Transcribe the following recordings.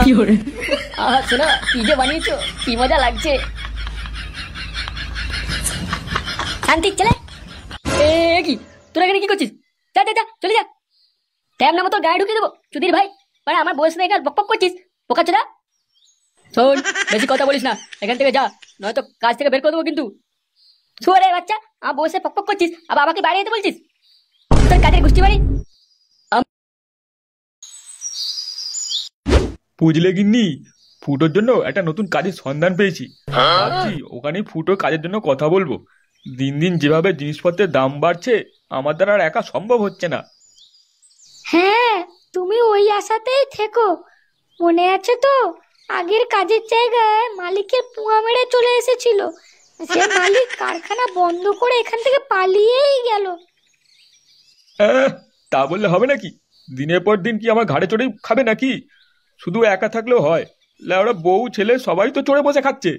শোনো কি যে বানিয়েছো, কি মজা লাগছে। শান্তি ছেলে, কি তোরা এখানে কি করছিস? যা যা যা চলে যা। ট্যাব নামো তোর গায়ে ঢুকিয়ে দেবো চুদির ভাই। মানে আমার বয়স নেই, বক বক করছিস পোকা চোদা। শোন, বেশি কথা বলিস না, এখান থেকে যা, নয়তো কাজ থেকে বের করে দেবো কিন্তু। শুয়ারে বাচ্চা, আমার বয়সে পক পক করছিস, আবার আমাকে বাড়ি যেতে বলছিস? তোর কাজের গোষ্ঠী বাড়ি। বুঝলে গিন্নি, ফুটোর জন্য একটা নতুন কাজের সন্ধান পেয়েছি। ভাবছি ওখানে ফুটো কাজের জন্য কথা বলবো। দিন দিন যেভাবে জিনিসপত্রের দাম বাড়ছে, আমার দ্বারা আর একা সম্ভব হচ্ছে না। হ্যাঁ, তুমি ওই আশাতেই থেকো। মনে আছে তো, আগের কাজের জায়গায় মালিকের পুঙা মেরে চলে এসেছিল। সে মালিক কারখানা বন্ধ করে এখান থেকে পালিয়েই গেল। তা বললে হবে নাকি? দিনের পর দিন কি আমার ঘাড়ে চড়েই খাবে নাকি? শুধু একা থাকলেও হয়? ওরা বউ ছেলে সবাই তো চড়ে বসে খাচ্ছে।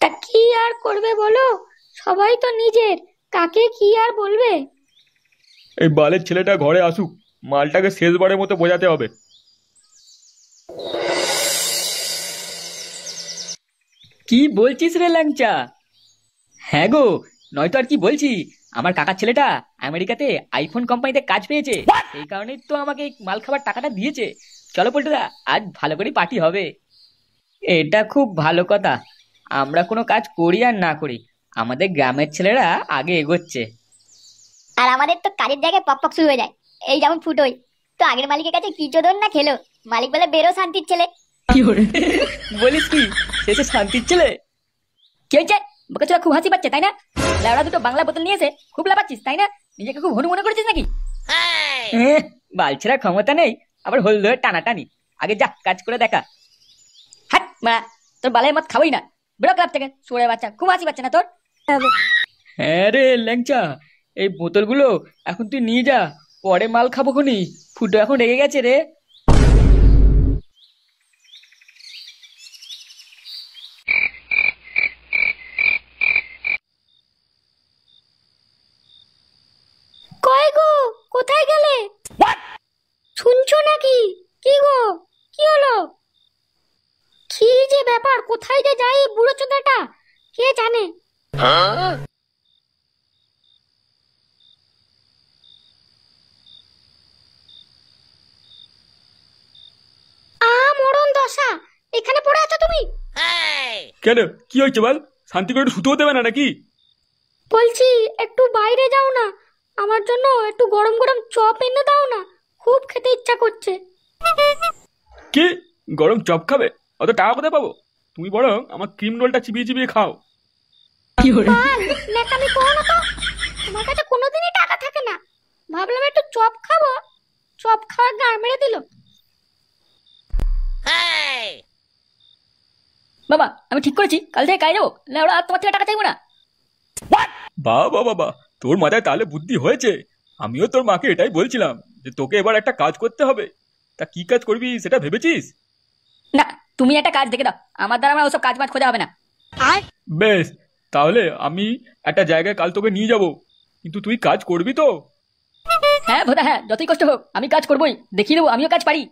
তা কি আর করবে বলো, সবাই তো নিজের, কাকে কি আর বলবে। এই বালের ছেলেটা ঘরে আসুক, মালটাকে শেষবারের মতো বোঝাতে হবে। কি বলছিস রে ল্যাংচা? হ্যাঁ গো, নয়তো আর কি বলছি। আমার কাকার ছেলেটা আমেরিকাতে আইফোন কোম্পানিতে কাজ পেয়েছে, এই কারণেই তো আমাকে মাল খাবার টাকাটা দিয়েছে। চলো পল্টুদা, আজ ভালো করে পার্টি হবে। এটা খুব ভালো কথা। আমরা কোনো কাজ করি আর না করি, আমাদের গ্রামের ছেলেরা আগে এগোচ্ছে। আর আমাদের তো কাজের জায়গায় পক পক শুরু হয়ে যায়। এই যেমন ফুটোই তো আগের মালিকের কাছে কি চোদন না খেলো, মালিক বলে বেরো শান্তির ছেলে। বলিস কি, শেষে শান্তির ছেলে? কি হয়েছে? বকেছোরা খুব হাসি পাচ্ছে তাই না? লাউড়া দুটো বাংলা বোতল নিয়েছে, খুব লাফাচ্ছিস তাই না? নিজেকে খুব হনু মনে করেছিস নাকি? বালছেরা ক্ষমতা নেই, আবার হল ধরে টানাটানি। আগে যা কাজ করে দেখা। হাট মা, তোর বালের মত খাবোই না, বেরো ক্লাব থেকে শুয়ে বাচ্চা। খুব হাসি পাচ্ছে না তোর? হ্যাঁ রে ল্যাংচা, এই বোতলগুলো এখন তুই নিয়ে যা, পরে মাল খাবো খুনি। ফুটো এখন রেগে গেছে রে। কয় গো, কোথায় গেলে? শুনছো নাকি? কি গো, কি হলো? কি যে ব্যাপার, কোথায় যে যাই বুড়ো চোদাটা কে জানে। মরণ দশা, এখানে পড়ে আছো তুমি? কেন, কি হয়েছে বল? শান্তি করে শুতেও দেবে না নাকি? বলছি একটু বাইরে যাও না, আমার জন্য একটু গরম গরম চপ এনে দাও না, খুব খেতে ইচ্ছা করছে। কি গরম চপ খাবে? অত টাকা কোথায় পাবো? তুমি বরং আমার ক্রিম রোলটা চিবিয়ে চিবিয়ে খাও। বাল, নেকামি করো না তো, তোমার কাছে কোনোদিনই টাকা থাকে না। ভাবলাম একটু চপ খাবো, চপ খাওয়ার গাড় মেরে দিল। বাবা, আমি ঠিক করেছি, কাল থেকে কাজ যাবো। লাউড়া আর তোমার থেকে টাকা চাইবো না। বাবা বাবা, তোর মাথায় তাহলে বুদ্ধি হয়েছে। আমিও তোর মাকে এটাই বলছিলাম যে তোকে এবার একটা কাজ করতে হবে। তা কি কাজ করবি সেটা ভেবেছিস? না, তুমি একটা কাজ দেখে দাও, আমার দ্বারা আমার ওসব কাজ মাজ খোঁজা হবে না। বেশ, তাহলে আমি একটা জায়গায় কাল তোকে নিয়ে যাব, কিন্তু তুই কাজ করবি তো? হ্যাঁ ভোদা, হ্যাঁ, যতই কষ্ট হোক আমি কাজ করবোই, দেখিয়ে দেবো আমিও কাজ পারি।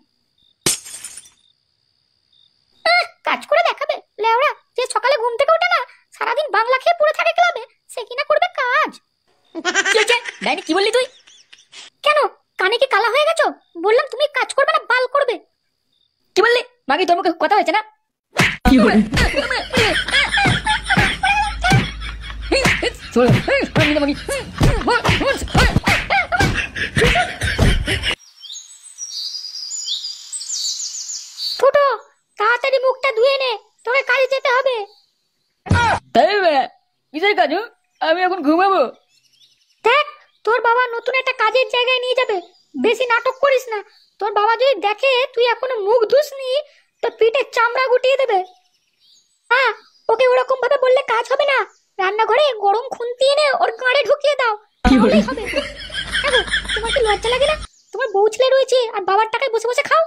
কাজ করে দেখাবে লেওড়া, যে সকালে ঘুম থেকে ওঠে না, সারাদিন বাংলা খেয়ে পড়ে থাকে ক্লাবে, সে কিনা করবে কাজ। ডাইনি, কি বললি তুই? কেন, কানে কি কালা হয়ে গেছো? বললাম তুমি কাজ করবে না বাল করবে। কি বললি? মাগি তোর মুখে কথা হয়েছে না? ফুটো, তাড়াতাড়ি মুখটা ধুয়ে নে, তোকে কাজে যেতে হবে। কিসের কাজ? আমি এখন ঘুমাবো। দেখ, তোর বাবা নতুন একটা কাজের জায়গায় নিয়ে যাবে, বেশি নাটক করিস না। তোর বাবা যদি দেখে তুই এখনো মুখ ধুসনি, তো পিঠে চামড়া গুটিয়ে দেবে। হ্যাঁ, ওকে ওরকম ভাবে বললে কাজ হবে না। রান্নাঘরে গরম খুন্তি এনে ওর গাঁড়ে ঢুকিয়ে দাও, তাহলেই হবে। দেখো, তোমার কি লজ্জা লাগে না? তোমার বউ ছেলে রয়েছে আর বাবার টাকায় বসে বসে খাও।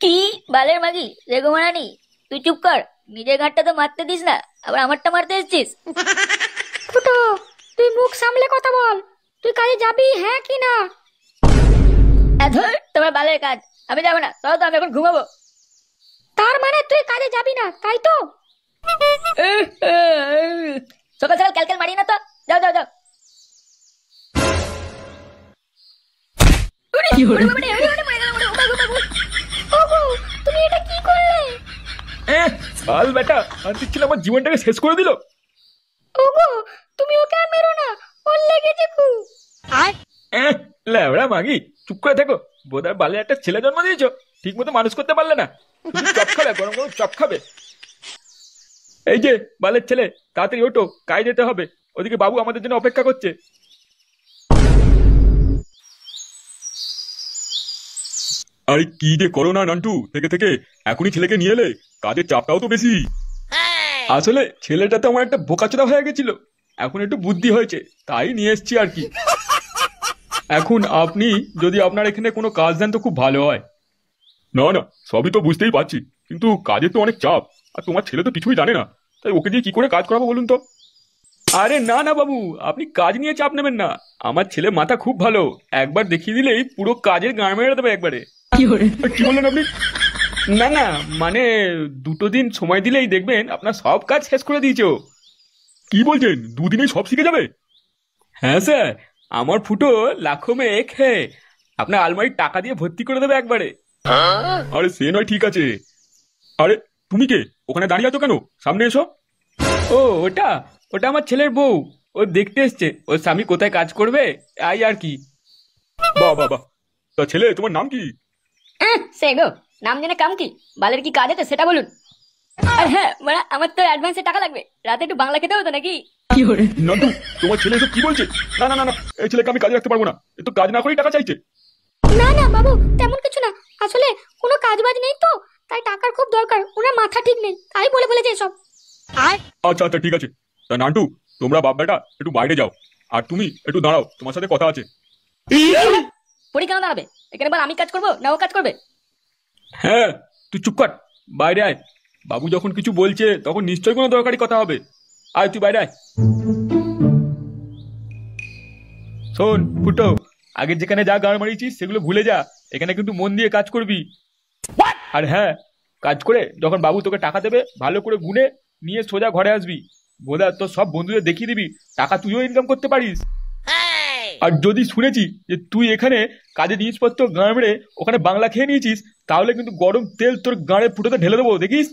কি বালের মাগি রেগোমারানি, তুই চুপ কর। নিজের ঘাটটা তো মারতে দিস না, আবার আমারটা মারতে এসছিস। ফুটো, তুই মুখ সামলে কথা বল। তুই কাজে যাবি হ্যাঁ কি না? ধর তোমার বালের কাজ, আমি যাবো না, তাও তো আমি এখন ঘুমাবো। তার মানে তুই কাজে যাবি না, তাই তো? সকাল সকাল ক্যালক্যাল মারিয়ে না তো, যাও যাও যাও। ওগো, তুমি এটা কি করলে? বাল বেটা, আর দিচ্ছিল আমার জীবনটাকে শেষ করে দিল। ওগো, তুমি ওকে আর মেরো না, ওর লেগেছে খুব। ল্যাবড়া মাগি, চুপ করে থেকো। বোধার বালে একটা ছেলে জন্ম দিয়েছো, ঠিক মতো মানুষ করতে পারলে না। তুমি চপ খাবে, গরম গরম চপ খাবে। এই যে বালের ছেলে, তাড়াতাড়ি ওঠো, কাজে যেতে হবে। ওদিকে বাবু আমাদের জন্য অপেক্ষা করছে। আরে কি যে করো না নান্টু, থেকে থেকে এখনই ছেলেকে নিয়ে এলে, কাজের চাপটাও তো বেশি। আসলে ছেলেটা তো আমার একটা বোকাচোদা হয়ে গেছিল, এখন একটু বুদ্ধি হয়েছে, তাই নিয়ে এসছি আর কি। এখন আপনি যদি আপনার এখানে কোনো কাজ দেন তো খুব ভালো হয়। না না, সবই তো বুঝতেই পারছি, কিন্তু কাজের তো অনেক চাপ, আর তোমার ছেলে তো কিছুই জানে না, তাই ওকে দিয়ে কি করে কাজ করাবো বলুন তো? আরে না না বাবু, আপনি কাজ নিয়ে চাপ নেবেন না, আমার ছেলে মাথা খুব ভালো, একবার দেখিয়ে দিলেই পুরো কাজের গাঁ মেরে দেবে একবারে। কি বললেন আপনি? না না, মানে 2 দিন সময় দিলেই দেখবেন আপনার সব কাজ শেষ করে দিয়েছো। কি বলছেন, 2 দিনেই সব শিখে যাবে? হ্যাঁ স্যার, আমার ফুটো লাখো মে এক হে, আপনার আলমারির টাকা দিয়ে ভর্তি করে দেবে একবারে। আরে সে নয়, ঠিক আছে। আরে তুমি কে, ওখানে দাঁড়িয়ে আছো কেন? সামনে এসো। ও ওটা ওটা আমার ছেলের বউ, ও দেখতে এসছে ওর স্বামী কোথায় কাজ করবে, আই আর কি। বাহ বাহ বাহ, তা ছেলে তোমার নাম কি? সে গো, নাম জেনে কাম কি, বালের কি কাজ আছে সেটা বলুন। আর হ্যাঁ মানে আমার তো অ্যাডভান্সে টাকা লাগবে, রাতে একটু বাংলা খেতে হতো নাকি। নান্টু, তোমার ছেলে এসব কি বলছে? না না না না, এই ছেলেকে আমি কাজে রাখতে পারবো না, এ তো কাজ না করেই টাকা চাইছে। না না বাবু, তেমন কিছু না, আসলে কোনো কাজ বাজ নেই তো, তাই টাকার খুব দরকার, ওনার মাথা ঠিক নেই, তাই বলে বলেছে এসব। আচ্ছা আচ্ছা ঠিক আছে, তা নান্টু তোমরা বাপ বেটা একটু বাইরে যাও, আর তুমি একটু দাঁড়াও, তোমার সাথে কথা আছে। পরি কেন দাঁড়াবে, এখানে বল আমি কাজ করবো না ও কাজ করবে? হ্যাঁ, তুই চুপ কর, বাইরে আয়। বাবু যখন কিছু বলছে তখন নিশ্চয়ই কোনো দরকারি কথা হবে। আয় তুই বাইরে আয়। শোন ফুটো, আগে যেখানে যা গাড় মারিয়েছিস সেগুলো ভুলে যা, এখানে কিন্তু মন দিয়ে কাজ করবি। আর হ্যাঁ, কাজ করে যখন বাবু তোকে টাকা দেবে ভালো করে গুনে নিয়ে সোজা ঘরে আসবি। বোধা তোর সব বন্ধুদের দেখিয়ে দিবি টাকা তুইও ইনকাম করতে পারিস। আর যদি শুনেছি যে তুই এখানে কাজের জিনিসপত্র গাঁড় মেরে ওখানে বাংলা খেয়ে নিয়েছিস, তাহলে কিন্তু গরম তেল তোর গাঁড়ে ফুটোতে ঢেলে দেবো, দেখিস।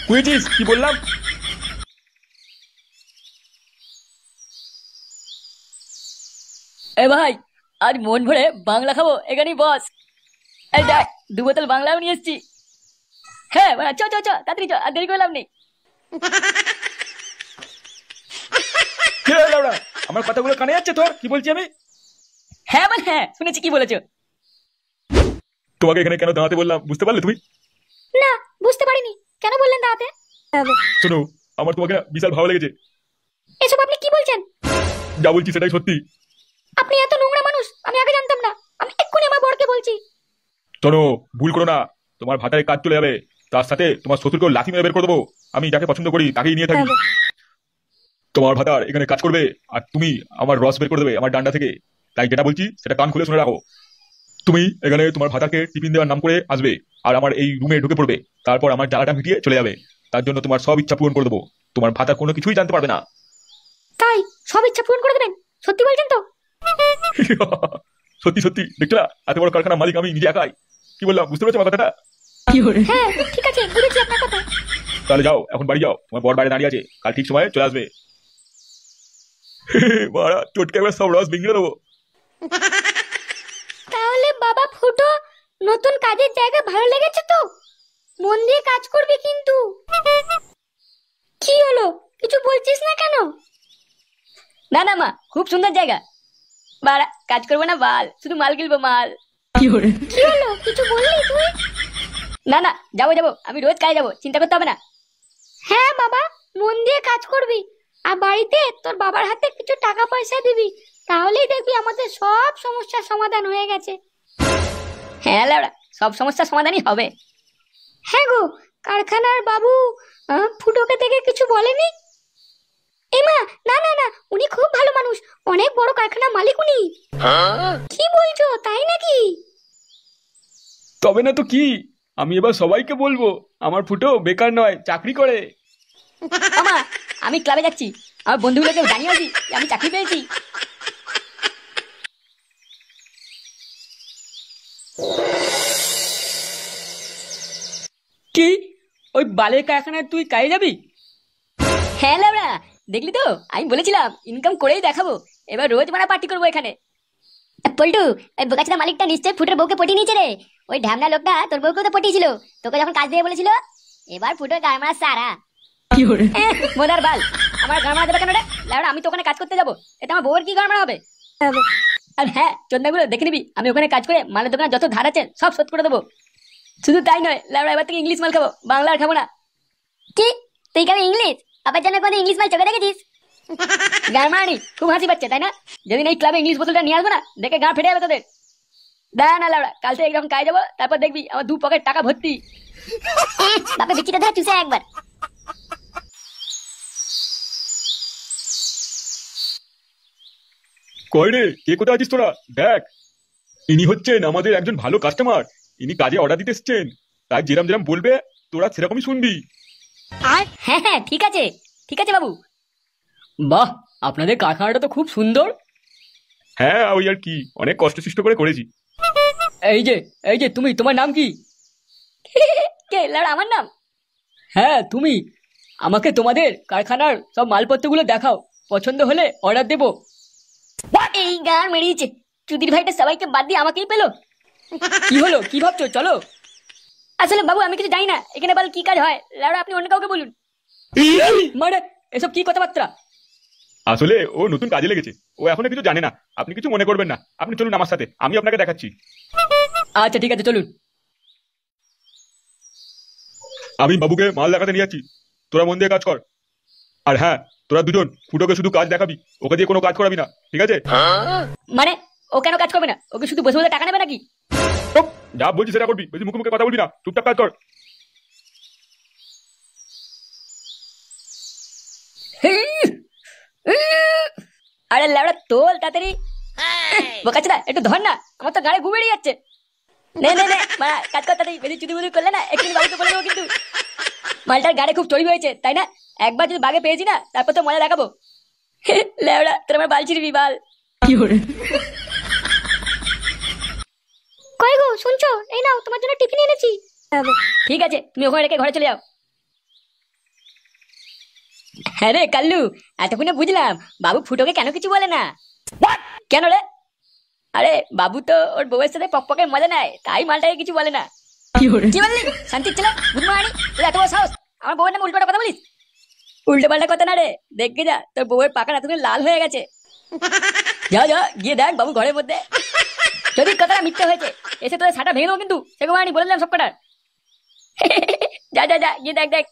বুঝেছিস কি বললাম? এ ভাই, আজ মন ভরে বাংলা খাবো, এখানেই বস। এই দেখ 2 বোতল বাংলাও নিয়ে এসছি। হ্যাঁ চ চ চ, তাড়াতাড়ি চ, আর দেরি করলাম নেই। কে রে লাউড়া, আমার কথাগুলো কানে যাচ্ছে তোর? কি বলছি আমি? হ্যাঁ বল, হ্যাঁ শুনেছি, কি বলেছো? তোমাকে এখানে কেন দাঁড়াতে বললাম বুঝতে পারলে তুমি? না, বুঝতে পারিনি, কেন বললেন দাঁড়াতে? শোনো, আমার তোমাকে না বিশাল ভালো লেগেছে। এসব আপনি কি বলছেন? যা বলছি সেটাই সত্যি। আপনি এত নোংরা মানুষ আমি আগে জানতাম না, আমি এক্ষুনি আমার বরকে বলছি। শোনো, ভুল করো না, তোমার ভাতারে কাজ চলে যাবে, তার সাথে তোমার শ্বশুরকেও লাথি মেরে বের করে দেবো। আমি যাকে পছন্দ করি তাকেই নিয়ে থাকি। তোমার ভাতার এখানে কাজ করবে, আর তুমি আমার রস বের করে দেবে আমার ডান্ডা থেকে। তাই যেটা বলছি সেটা কান খুলে শুনে রাখো। তুমি এখানে তোমার ভাতাকে টিফিন দেওয়ার নাম করে আসবে, আর আমার এই রুমে ঢুকে পড়বে, তারপর আমার জ্বালাটা মিটিয়ে চলে যাবে। তার জন্য তোমার সব ইচ্ছা পূরণ করে দেবো, তোমার ভাতা কোনো কিছুই জানতে পারবে না। তাই সব ইচ্ছা পূরণ করে দেবেন? সত্যি বলছেন তো? সত্যি সত্যি, দেখছো না, এত বড় কারখানার মালিক আমি নিজে একাই। কি বললাম, বুঝতে পেরেছো আমার কথাটা? হ্যাঁ ঠিক আছে, বুঝেছি আপনার কথা। তাহলে যাও, এখন বাড়ি যাও, তোমার বর বাইরে দাঁড়িয়ে আছে, কাল ঠিক সময়ে চলে আসবে। মারা চটকে একবার সব রস ভেঙে দেবো। তাহলে বাবা ফুটো, নতুন কাজের জায়গা ভালো লেগেছে তো? মন দিয়ে কাজ করবি কিন্তু। কি হলো, কিছু বলছিস না কেন? না না মা, খুব সুন্দর জায়গা। বাড়া কাজ করবো না বাল, শুধু মাল গিলবো মাল। কি হলো, কিছু বললি তুই? না না, যাবো যাবো, আমি রোজ কাজে যাবো, চিন্তা করতে হবে না। হ্যাঁ বাবা, মন দিয়ে কাজ করবি, আর বাড়িতে তোর বাবার হাতে কিছু টাকা পয়সা দিবি, তাহলেই দেখবি আমাদের সব সমস্যার সমাধান হয়ে গেছে। হ্যাঁ লাউড়া, সব সমস্যার সমাধানই হবে। হ্যাঁ গো, কারখানার বাবু ফুটোকে থেকে কিছু বলেনি? এমা, না না না, উনি খুব ভালো মানুষ, অনেক বড় কারখানার মালিক উনি। কি বলছো, তাই নাকি? তবে না তো কি, আমি এবার সবাইকে বলবো আমার ফুটো বেকার নয়, চাকরি করে। মামা আমি ক্লাবে যাচ্ছি, আমার বন্ধুগুলোকে জানিয়ে আসি যে আমি চাকরি পেয়েছি। কি ওই বালের কারখানায় তুই কাজে যাবি? হ্যাঁ লাউড়া, দেখলি তো আমি বলেছিলাম ইনকাম করেই দেখাবো, এবার রোজ মারা পার্টি করবো এখানে। পল্টু, ওই বোকাচোদা মালিকটা নিশ্চয়ই ফুটোর বউকে পটিয়ে নিয়েছে রে। ওই ঢ্যামনা লোকটা তোর বউকেও তো পটিয়েছিল তোকে যখন কাজ দিয়ে বলেছিল। এবার ফুটোর গায়ে মারা সারা মোদার বাল, আমার গান মারা দেবে কেন রে লাউড়া? আমি তো ওখানে কাজ করতে যাবো, এতে আমার বউয়ের কি গান মারা হবে? আর হ্যাঁ চন্দাগুলো দেখে নিবি, আমি ওখানে কাজ করে মালের দোকানে যত ধার আছে সব শোধ করে দেবো। শুধু তাই নয় লাউড়া, এবার থেকে ইংলিশ মাল খাবো, বাংলা আর খাবো না। কি তুই খাবি ইংলিশ? বাবার জন্য কোনো ইংলিশ মাল চোখে দেখেছিস? গান মারানি খুব হাসি পাচ্ছে তাই না? যেদিন এই ক্লাবে ইংলিশ বোতলটা নিয়ে আসবো না, দেখে গা ফেটে যাবে তোদের। দাঁড়া না লাউড়া, কাল থেকে যখন কাজে যাবো তারপর দেখবি আমার 2 পকেট টাকা ভর্তি। বাপে বিচিটা ধরে চুষে একবার। কই রে, কে কোথায় আছিস তোরা? দেখ, ইনি হচ্ছেন আমাদের একজন ভালো কাস্টমার। ইনি কাজে অর্ডার দিতে এসছেন, তাই যেরাম যেরাম বলবে তোরা সেরকমই শুনবি। হ্যাঁ হ্যাঁ ঠিক আছে, ঠিক আছে বাবু। বাহ, আপনাদের কারখানাটা তো খুব সুন্দর। হ্যাঁ ওই আর কি, অনেক কষ্টসৃষ্ট করে করেছি। এই যে তুমি, তোমার নাম কি? কে লাউড়া, আমার নাম? হ্যাঁ তুমি, আমাকে তোমাদের কারখানার সব মালপত্রগুলো দেখাও, পছন্দ হলে অর্ডার দেবো। এই গান মেরিয়েছে, চুদির ভাইটা সবাইকে বাদ দিয়ে আমাকেই পেলো। কি হলো, কি ভাবছো? চলো। আসলে বাবু আমি কিছু জানি না এখানে বল কি কাজ হয়, লাউড়া আপনি অন্য কাউকে বলুন। মানে এসব কি কথাবার্তা? আসলে ও নতুন কাজে লেগেছে, ও এখনো কিছু জানে না। আপনি কিছু মনে করবেন না, আপনি চলুন আমার সাথে, আমি আপনাকে দেখাচ্ছি। আচ্ছা ঠিক আছে চলুন। আমি বাবুকে মাল দেখাতে নিয়ে যাচ্ছি, তোরা মন দিয়ে কাজ কর। আর হ্যাঁ, তোরা দুজন ফুটোকে শুধু কাজ দেখাবি, ওকে দিয়ে কোনো কাজ করাবি না, ঠিক আছে? মানে ও কেন কাজ করবে না? ওকে শুধু বসে বসে টাকা নেবে নাকি? চুপ, যা বলছি সেটা করবি, বেশি মুখে মুখে কথা বলবি না, চুপচাপ কাজ কর। আরে লাউড়া তোল তাড়াতাড়ি, বোকাচোদা একটু ধর না, আমার তো গাড়ি ঘুমিয়ে যাচ্ছে। নে নে নে মারা, কাজ কর তাড়াতাড়ি, বেশি চুদি বুদি করলে না একদিন বাড়িতে বলে দেবো কিন্তু। মালটার গাড়ি খুব চড়ি হয়েছে তাই না? একবার যদি বাগে পেয়েছি না তারপর তো মজা দেখাবো। লাউড়া তোর আমার বাল ছিড়বি বাল। কই গো শুনছো? এই নাও তোমার জন্য টিফিন এনেছি। ঠিক আছে তুমি ওখানে রেখে ঘরে চলে যাও। হ্যাঁ রে কাল্লু, এতক্ষণে বুঝলাম বাবু ফুটোকে কেন কিছু বলে না। কেন রে? আরে বাবু তো ওর বউয়ের সাথে পকপকের মজা নেয়, তাই মালটাকে কিছু বলে না। কি বললি? শান্তির ছেলে গুডমানি, তোর এত বড় সাহস আমার বউয়ের নামে উল্টোপাল্টা কথা বলিস? উল্টোপাল্টা কথা না রে, দেখে যা তোর বউয়ের পাকা এতক্ষণ লাল হয়ে গেছে। যা যা গিয়ে দেখ বাবু ঘরের মধ্যে। যদি কথাটা মিথ্যে হয়েছে এসে তোদের সাটা ভেঙে দেবো কিন্তু, সেরকম আমি বলে দিলাম সব কটার। যা যা যা গিয়ে দেখ দেখ।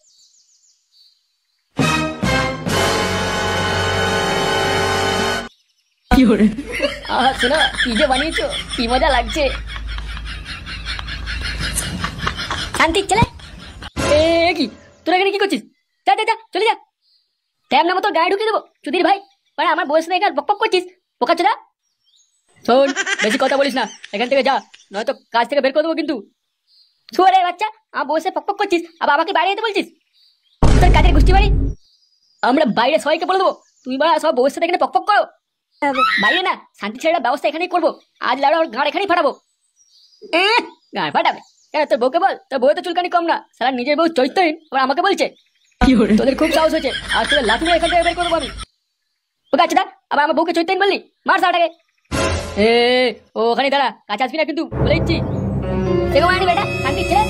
আহা শোনো, কি যে বানিয়েছো, কি মজা লাগছে। শান্তির ছেলে, এ কি তোরা এখানে কি করছিস? যা যা যা চলে যা, ট্যাম নামো তোর গায়ে ঢুকিয়ে দেবো চুদির ভাই। মানে আমার বয়স নেই, এখানে বকবক করছিস বোকাচোদা। শোন বেশি কথা বলিস না, এখান থেকে যা, নয়তো কাজ থেকে বের করে দেবো কিন্তু। শুয়ারে বাচ্চা, আমার বয়সে পকপক করছিস আবার আমাকে বাইরে যেতে বলছিস? তোর কাজের গোষ্ঠী বাড়ি, আমরা বাইরে সবাইকে বলে দেবো তুমি বাড়া সব বউয়ের সাথে এখানে পকপক করো। বাইরে না, শান্তি ছেলেটার ব্যবস্থা এখানেই করবো, আজ লাউড়া ওর গাঁড় এখানেই ফাটাবো। গাঁড় ফাটাবে কেন? তোর বউকে বল, তোর বউ তো চুলকানি কম না, সারা নিজের বউ চরিত্রহীন আবার আমাকে বলছে। তোদের খুব সাহস হয়েছে, আর তোদের লাঠি নিয়ে এখান থেকে বের করবো আমি। ওকে আচ্ছা আবার আমার বউকে চরিত্রহীন বললি, মার সারাটাকে। এ ও ওখানে দাঁড়া, কাছে আসবি না কিন্তু বলে দিচ্ছি। দেখো মানি বেটা শান্তির ছেলে।